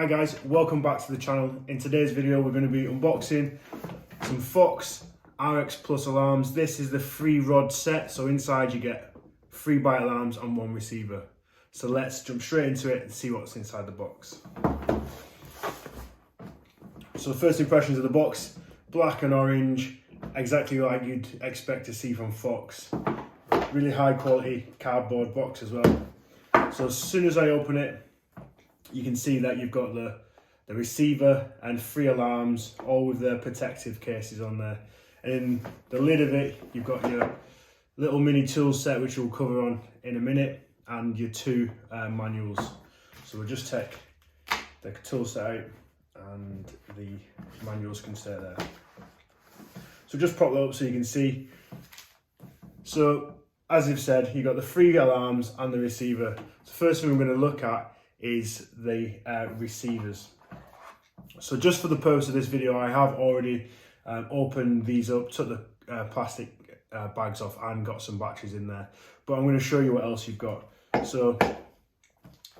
guys, welcome back to the channel. In today's video we're going to be unboxing some Fox RX Plus alarms. This is the 3-rod set, so inside you get 3 bite alarms and 1 receiver. So let's jump straight into it and see what's inside the box. So the first impressions of the box, black and orange, exactly like you'd expect to see from Fox. Really high quality cardboard box as well. So as soon as I open it, you can see that you've got the receiver and 3 alarms, all with their protective cases on there. And in the lid of it, you've got your little mini tool set, which we'll cover on in a minute, and your 2 manuals. So we'll just take the tool set out and the manuals can stay there. So just prop that up so you can see. So as I've said, you've got the 3 alarms and the receiver. The first thing we're going to look at is the receivers. So just for the purpose of this video, I have already opened these up, took the plastic bags off and got some batteries in there. But I'm going to show you what else you've got. So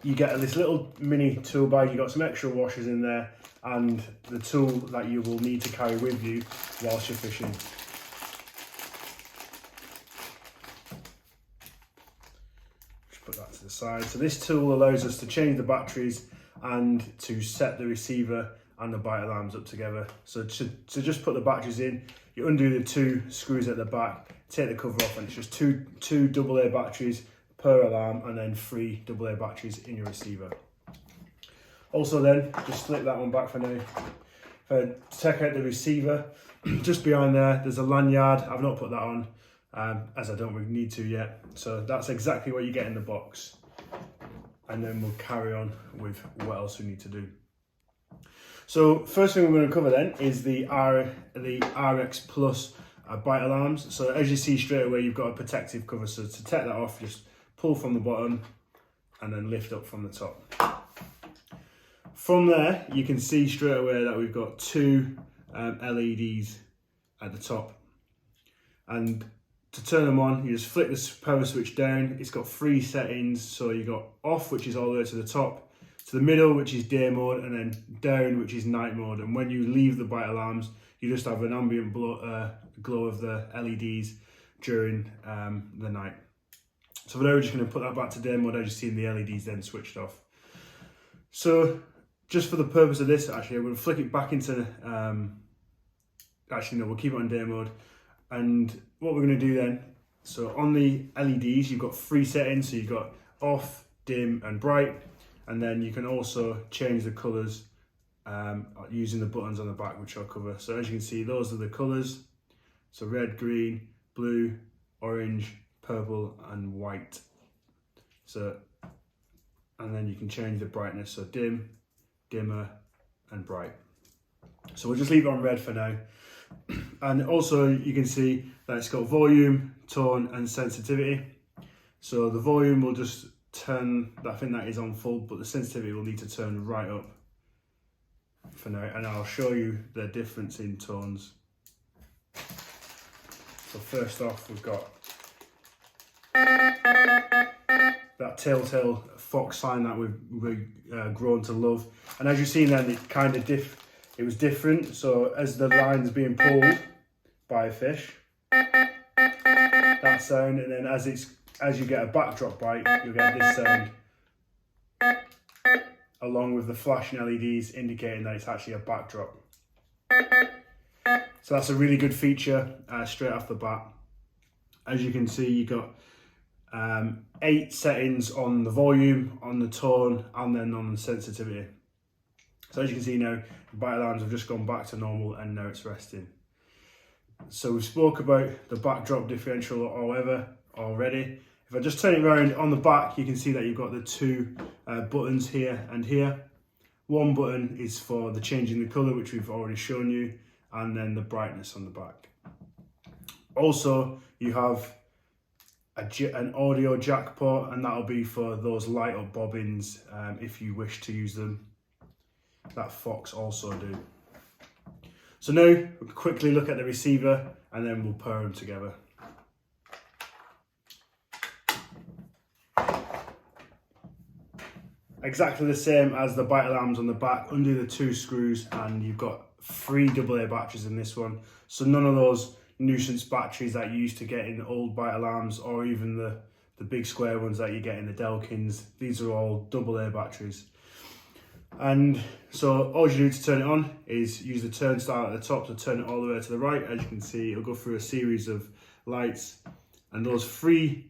you get this little mini tool bag, you've got some extra washers in there and the tool that you will need to carry with you whilst you're fishing. Put that to the side. So this tool allows us to change the batteries and to set the receiver and the bite alarms up together. So to just put the batteries in, you undo the 2 screws at the back, take the cover off, and it's just two AA batteries per alarm and then 3 AA batteries in your receiver. Also then, just flip that one back for now. If I take out the receiver, just behind there's a lanyard. I've not put that on, as I don't really need to yet. So that's exactly what you get in the box. And then we'll carry on with what else we need to do. So first thing we're going to cover then is the RX Plus bite alarms. So as you see straight away, you've got a protective cover. So to take that off, just pull from the bottom and then lift up from the top. From there, you can see straight away that we've got 2 LEDs at the top. And to turn them on, you just flick the power switch down. It's got 3 settings. So you've got off, which is all the way to the top, to the middle, which is day mode, and then down, which is night mode. And when you leave the bite alarms, you just have an ambient glow of the LEDs during the night. So for now, we're just going to put that back to day mode, as you see in the LEDs then switched off. So just for the purpose of this, actually, I'm going to flick it back into, actually no, we'll keep it on day mode. And what we're going to do then, so on the LEDs, you've got 3 settings. So you've got off, dim and bright. And then you can also change the colours using the buttons on the back, which I'll cover. So as you can see, those are the colours. So red, green, blue, orange, purple and white. So, and then you can change the brightness. So dim, dimmer and bright. So we'll just leave it on red for now. And also you can see that it's got volume, tone and sensitivity. So the volume will just turn, I think that is on full, but the sensitivity will need to turn right up for now, and I'll show you the difference in tones. So first off, we've got that telltale Fox sign that we've grown to love, and as you've seen then, it was different. So as the line's being pulled by a fish, that sound, and then as you get a backdrop bite, you'll get this sound, along with the flashing LEDs indicating that it's actually a backdrop. So that's a really good feature straight off the bat. As you can see, you've got 8 settings on the volume, on the tone, and then on the sensitivity. So as you can see now, the bite alarms have just gone back to normal and now it's resting. So we spoke about the backdrop differential already. If I just turn it around on the back, you can see that you've got the 2 buttons here and here. One button is for the changing the colour, which we've already shown you, and then the brightness on the back. Also, you have an audio jack port, and that'll be for those light up bobbins if you wish to use them. That Fox also do. So now we'll quickly look at the receiver and then we'll pair them together. exactly the same as the bite alarms on the back. Undo the 2 screws and you've got 3 AA batteries in this one. So none of those nuisance batteries that you used to get in old bite alarms, or even the big square ones that you get in the Delkins. These are all AA batteries. And so all you do to turn it on is use the turnstile at the top to turn it all the way to the right. As you can see, it'll go through a series of lights, and those 3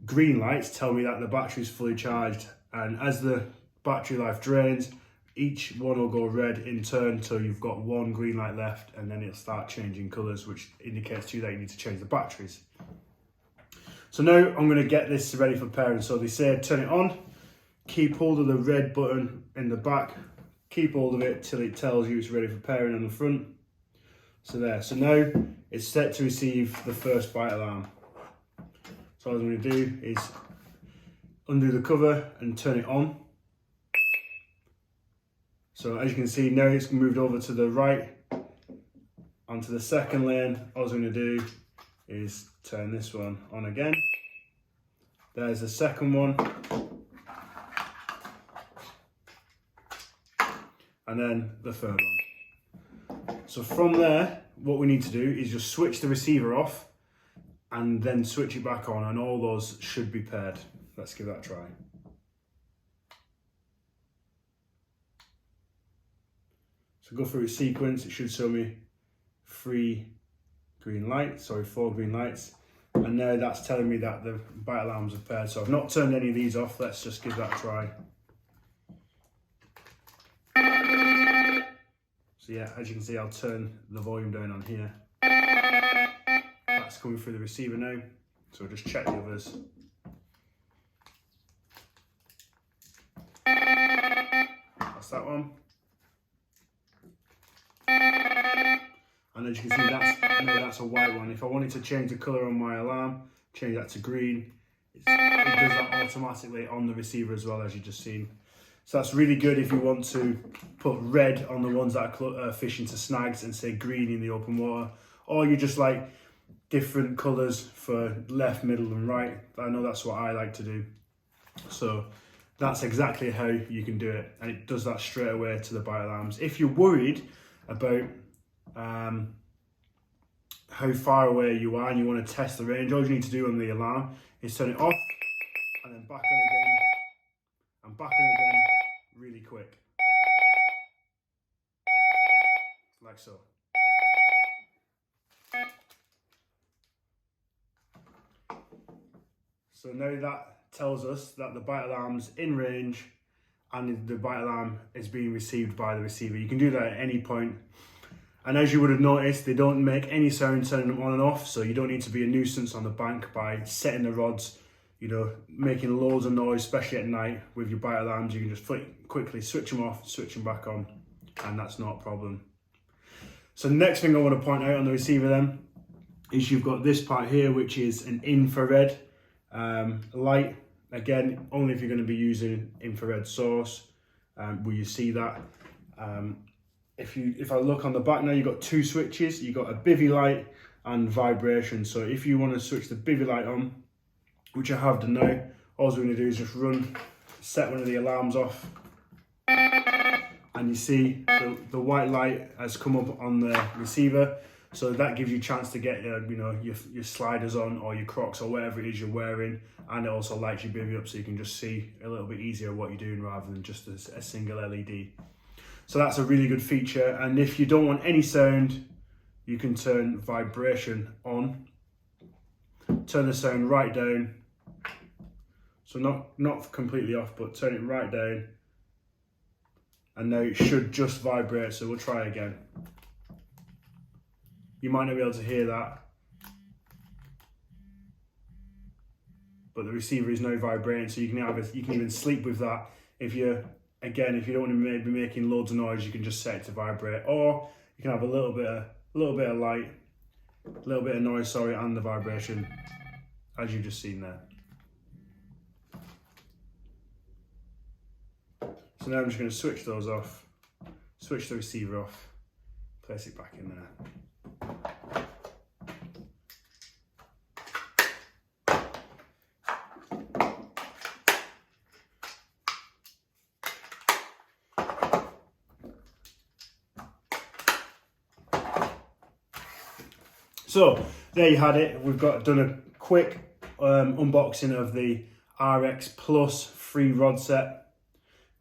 green lights tell me that the battery is fully charged. And as the battery life drains, each one will go red in turn till you've got 1 green light left, and then it'll start changing colours, which indicates to you that you need to change the batteries. So now I'm going to get this ready for pairing. So they say turn it on, keep hold of the red button in the back, keep hold of it till it tells you it's ready for pairing on the front. So there, so now it's set to receive the first bite alarm. So all I'm going to do is undo the cover and turn it on. So as you can see, now it's moved over to the right onto the second lane. All I'm going to do is turn this one on again. There's the second one. And then the third one. So from there, what we need to do is just switch the receiver off and then switch it back on, and all those should be paired. Let's give that a try. So go through its sequence, it should show me 4 green lights, and now that's telling me that the bite alarms are paired. So I've not turned any of these off. Let's just give that a try. So yeah, as you can see, I'll turn the volume down on here. That's coming through the receiver now, so we'll just check the others. That's that one. And as you can see, that's a white one. If I wanted to change the colour on my alarm, change that to green, it does that automatically on the receiver as well, as you just seen. So that's really good if you want to put red on the ones that are fishing to snags and say green in the open water, or you just like different colours for left, middle and right. I know that's what I like to do. So that's exactly how you can do it, and it does that straight away to the bite alarms. If you're worried about how far away you are and you want to test the range, all you need to do on the alarm is turn it off and then back on again and back on again really quick, like so. So now that tells us that the bite alarm's in range and the bite alarm is being received by the receiver. You can do that at any point. And as you would have noticed, they don't make any sound turning them on and off, so you don't need to be a nuisance on the bank by setting the rods, you know, making loads of noise, especially at night with your bite alarms. You can just quickly switch them off, switch them back on, and that's not a problem. So the next thing I want to point out on the receiver then is you've got this part here, which is an infrared light. Again, only if you're going to be using infrared source will you see that. If I look on the back now, you've got 2 switches. You've got a bivy light and vibration. So if you want to switch the bivy light on, which I have done now, all we're going to do is just set one of the alarms off, and you see the white light has come up on the receiver. So that gives you a chance to get you know, your sliders on, or your Crocs, or whatever it is you're wearing, and it also lights your bivy up so you can just see a little bit easier what you're doing rather than just a single LED. So that's a really good feature. And if you don't want any sound, you can turn vibration on, turn the sound right down. So not completely off, but turn it right down. And now it should just vibrate. So we'll try again. You might not be able to hear that, but the receiver is now vibrating, so you can even sleep with that. If you don't want to be making loads of noise, you can just set it to vibrate, or you can have a little bit of light, a little bit of noise, sorry, and the vibration, as you've just seen there. So now I'm just going to switch those off, switch the receiver off, place it back in there. So there you had it. We've done a quick unboxing of the RX Plus free rod set,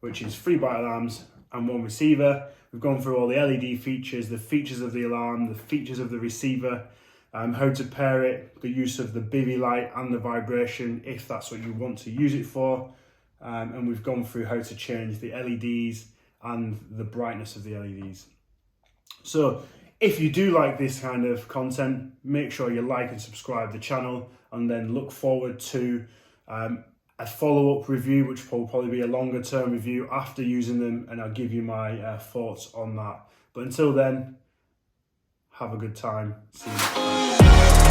which is 3 bite alarms and 1 receiver. We've gone through all the LED features, the features of the alarm, the features of the receiver, how to pair it, the use of the bivy light and the vibration if that's what you want to use it for. And we've gone through how to change the LEDs and the brightness of the LEDs. So if you do like this kind of content, make sure you like and subscribe the channel, and then look forward to a follow-up review, which will probably be a longer term review after using them, and I'll give you my thoughts on that. But until then, have a good time. See you next time.